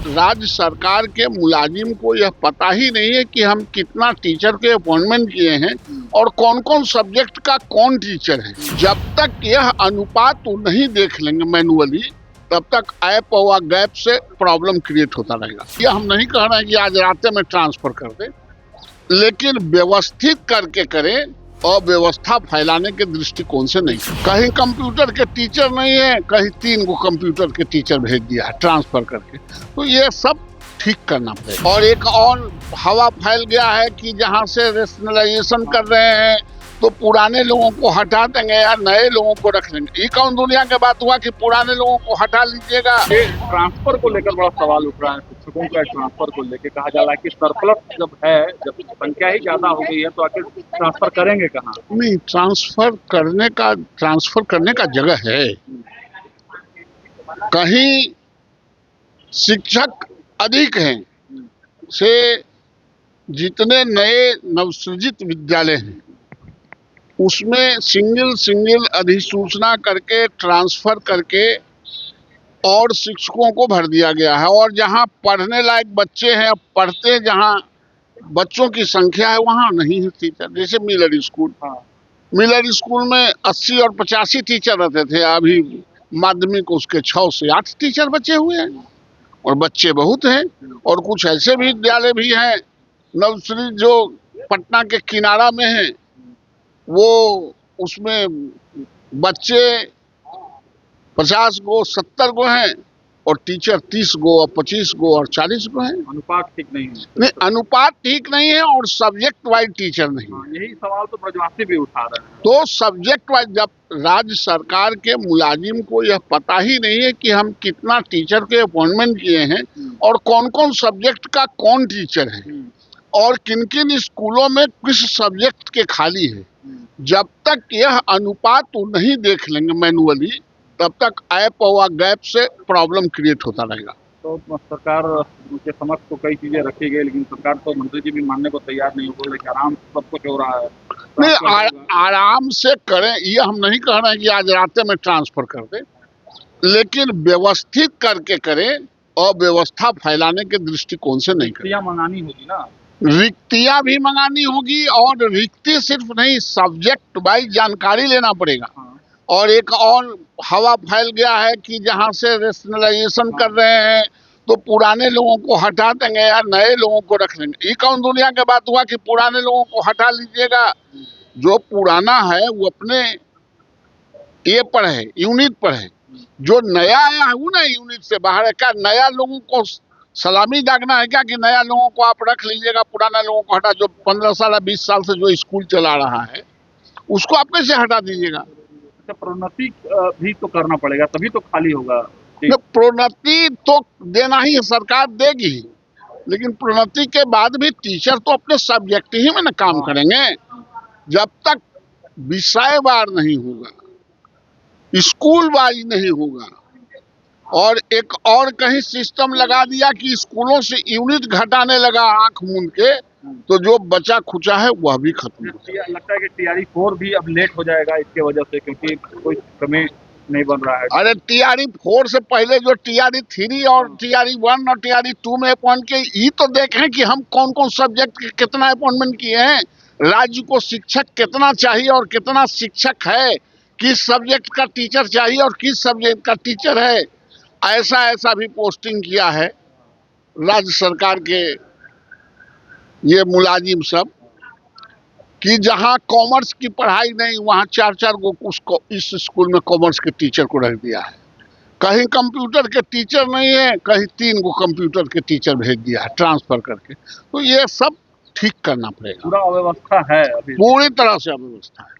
राज्य सरकार के मुलाजिम को यह पता ही नहीं है कि हम कितना टीचर के अपॉइंटमेंट किए हैं और कौन कौन सब्जेक्ट का कौन टीचर है। जब तक यह अनुपात वो नहीं देख लेंगे मैनुअली, तब तक ऐप और गैप से प्रॉब्लम क्रिएट होता रहेगा। यह हम नहीं कह रहे हैं कि आज रात में ट्रांसफर कर दें, लेकिन व्यवस्थित करके करें और व्यवस्था फैलाने के दृष्टिकोण से नहीं। कहीं कंप्यूटर के टीचर नहीं है, कहीं 3 गो कंप्यूटर के टीचर भेज दिया है ट्रांसफर करके, तो ये सब ठीक करना पड़ेगा। और एक और हवा फैल गया है कि जहां से रेशनलाइजेशन कर रहे हैं तो पुराने लोगों को हटा देंगे या नए लोगों को रख लेंगे। ये कौन दुनिया की बात हुआ कि पुराने लोगों को हटा लीजिएगा। ये ट्रांसफर को लेकर बड़ा सवाल उठ रहा है। शिक्षकों का ट्रांसफर को लेकर कहा जा रहा है कि सरप्लस जब है, जब संख्या ही ज्यादा हो गई है तो आखिर ट्रांसफर करेंगे कहाँ? नहीं, ट्रांसफर करने का जगह है। कहीं शिक्षक अधिक हैं से जितने नए नवसृजित विद्यालय हैं उसमें सिंगल अधिसूचना करके ट्रांसफर करके और शिक्षकों को भर दिया गया है। और जहां पढ़ने लायक बच्चे हैं, पढ़ते जहां बच्चों की संख्या है वहां नहीं है टीचर। जैसे मिलर स्कूल में 80 और 85 टीचर रहते थे, अभी माध्यमिक उसके 6 से 8 टीचर बचे हुए हैं और बच्चे बहुत हैं। और कुछ ऐसे भी विद्यालय भी हैं नवसृजित जो पटना के किनारा में है, वो उसमें बच्चे 50 गो 70 गो हैं और टीचर 30 गो और 25 गो और 40 गो हैं। अनुपात ठीक नहीं है। नहीं, अनुपात ठीक नहीं है और सब्जेक्ट वाइज टीचर नहीं है। यही सवाल तो ब्रजवासी भी उठा रहे हैं। तो सब्जेक्ट वाइज, जब राज्य सरकार के मुलाजिम को यह पता ही नहीं है कि हम कितना टीचर के अपॉइंटमेंट किए हैं और कौन कौन सब्जेक्ट का कौन टीचर है और किन किन स्कूलों में किस सब्जेक्ट के खाली है, जब तक यह अनुपात वो नहीं देख लेंगे मैनुअली, तब तक ऐप और गैप से प्रॉब्लम क्रिएट होता रहेगा। तो सरकार के समक्ष तो कई चीजें रखी गई, लेकिन सरकार तो मंत्री जी भी मानने को तैयार नहीं हो रही। आराम से सब कुछ हो रहा है। नहीं, आराम से करें, ये हम नहीं कह रहे हैं कि आज रात में ट्रांसफर कर दें, लेकिन व्यवस्थित करके करें और व्यवस्था फैलाने के दृष्टिकोण से नहीं करें। मंगानी होगी ना, रिक्तियां भी मंगानी होगी और रिक्ति सिर्फ नहीं, सब्जेक्ट वाइज जानकारी लेना पड़ेगा। और एक और हवा फैल गया है कि जहां से रेशनलाइजेशन कर रहे हैं तो पुराने लोगों को हटा देंगे या नए लोगों को रख लेंगे। ये कौन दुनिया की बात हुआ कि पुराने लोगों को हटा लीजिएगा। जो पुराना है वो अपने ये पर है, यूनिट पर है। जो नया आया है वो ना यूनिट से बाहर है। क्या नया लोगों को सलामी दागना है क्या कि नया लोगों को आप रख लीजिएगा, पुराना लोगों को हटा? जो 15 साल या 20 साल से जो स्कूल चला रहा है उसको आप कैसे हटा दीजिएगा? प्रोन्नति भी तो करना पड़ेगा, तभी तो खाली होगा। प्रोन्नति तो देना ही सरकार देगी, लेकिन प्रोन्नति के बाद भी टीचर तो अपने सब्जेक्ट ही में ना काम करेंगे। जब तक विषयवार नहीं होगा, स्कूल वाइज नहीं होगा, और एक और कहीं सिस्टम लगा दिया कि स्कूलों से यूनिट घटाने लगा आंख मूंद के, तो जो बचा खुचा है वह भी खत्म। लगता है कि TRE 4 भी अब लेट हो जाएगा इसके वजह से, क्योंकि कोई समय नहीं बन रहा है। अरे TRE 4 से पहले जो TRE 3 और TRE 1 और TRE 2 में अपॉइंट किए, ये तो देखें कि हम कौन कौन सब्जेक्ट के कितना अपॉइंटमेंट किए हैं, राज्य को शिक्षक कितना चाहिए और कितना शिक्षक है, किस सब्जेक्ट का टीचर चाहिए और किस सब्जेक्ट का टीचर है। ऐसा भी पोस्टिंग किया है राज्य सरकार के ये मुलाजिम सब कि जहां कॉमर्स की पढ़ाई नहीं, वहां 4 गो उसको इस स्कूल में कॉमर्स के टीचर को रख दिया है। कहीं कंप्यूटर के टीचर नहीं है, कहीं 3 गो कंप्यूटर के टीचर भेज दिया है ट्रांसफर करके। तो ये सब ठीक करना पड़ेगा। पूरा अव्यवस्था है अभी, पूरी तरह से अव्यवस्था है।